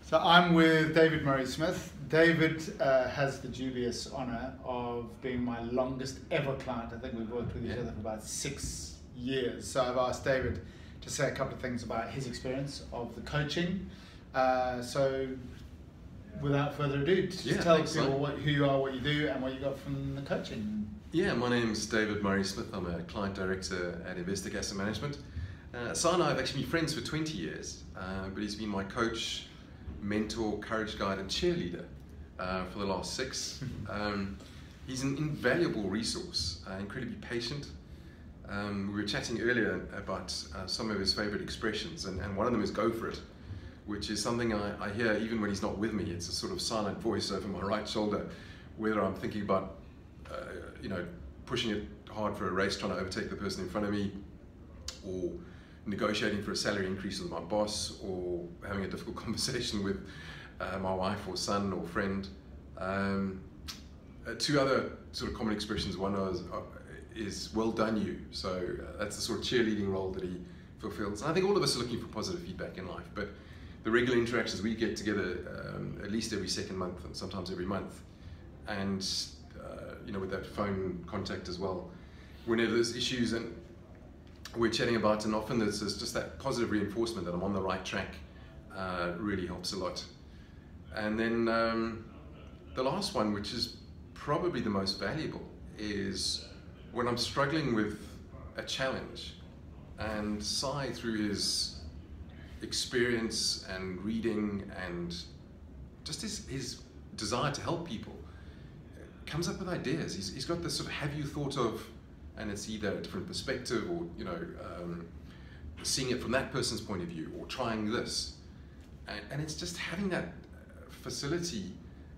So I'm with David Murray-Smith. David has the dubious honour of being my longest ever client. I think we've worked with each other for about 6 years. So I've asked David to say a couple of things about his experience of the coaching. So without further ado, just tell people who you are, what you do, and what you got from the coaching. Yeah, my name's David Murray-Smith. I'm a client director at Investec Asset Management. Si and I have actually been friends for 20 years, but he's been my coach, mentor, courage guide and cheerleader for the last 6. He's an invaluable resource, incredibly patient. We were chatting earlier about some of his favorite expressions, and one of them is "go for it," which is something I hear even when he's not with me. It's a sort of silent voice over my right shoulder, whether I'm thinking about pushing it hard for a race, trying to overtake the person in front of me, or negotiating for a salary increase with my boss, or having a difficult conversation with my wife or son or friend. 2 other sort of common expressions. One is "well done you." So that's the sort of cheerleading role that he fulfills. And I think all of us are looking for positive feedback in life, but the regular interactions, we get together at least every second month and sometimes every month, and with that phone contact as well, whenever there's issues and we're chatting about, and often there's just that positive reinforcement that I'm on the right track, really helps a lot. And then the last one, which is probably the most valuable, is when I'm struggling with a challenge, and Si, through his experience and reading and just his desire to help people, comes up with ideas. He's got this sort of "have you thought of," and it's either a different perspective or seeing it from that person's point of view, or trying this, and it's just having that facility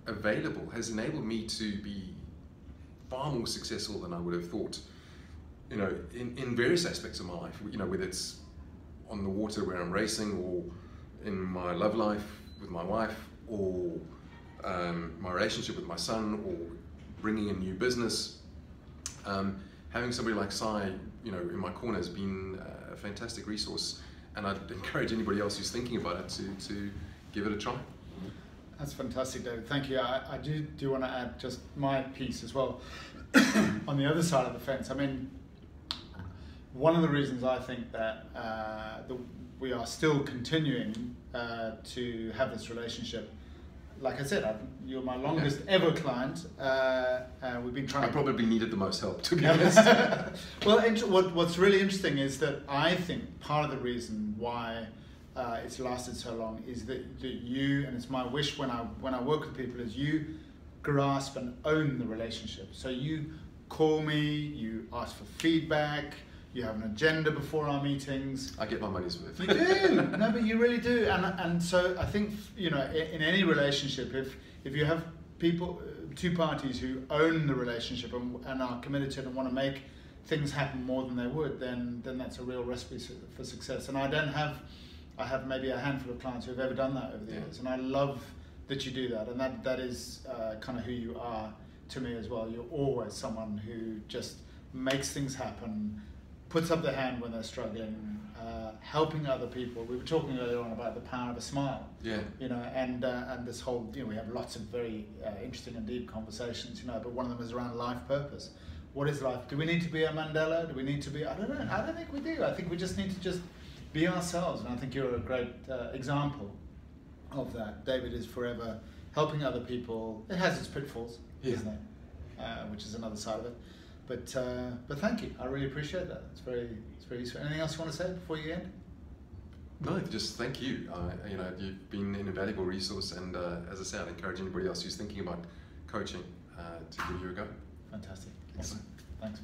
available has enabled me to be far more successful than I would have thought, in various aspects of my life, whether it's on the water where I'm racing, or in my love life with my wife, or my relationship with my son, or bringing in new business. Having somebody like Si, in my corner has been a fantastic resource, and I'd encourage anybody else who's thinking about it to give it a try. That's fantastic, David. Thank you. I do want to add just my piece as well. On the other side of the fence, I mean, one of the reasons I think that we are still continuing to have this relationship, like I said, you're my longest ever client. We've been trying. I probably needed the most help, to be honest. Well, what's really interesting is that I think part of the reason why it's lasted so long is that you, and it's my wish when I work with people, is you grasp and own the relationship. So you call me, you ask for feedback, you have an agenda before our meetings. I get my money's worth. You do. No, but you really do. And so I think, in any relationship, if you have people, 2 parties who own the relationship and are committed to it and want to make things happen more than they would, then that's a real recipe for success. And I have maybe a handful of clients who have ever done that over the years, and I love that you do that. And that is kind of who you are to me as well. You're always someone who just makes things happen, puts up their hand when they're struggling, helping other people. We were talking earlier on about the power of a smile. Yeah. And this whole, we have lots of very interesting and deep conversations, but one of them is around life purpose. What is life? Do we need to be a Mandela? Do we need to be? I don't know. I don't think we do. I think we just need to just be ourselves. And I think you're a great example of that. David is forever helping other people. It has its pitfalls, doesn't it? Which is another side of it. But thank you. I really appreciate that. It's very useful. Anything else you want to say before you end? No, just thank you. You've been an invaluable resource, and as I say, I'd encourage anybody else who's thinking about coaching to give you a go. Fantastic. Awesome. Thanks.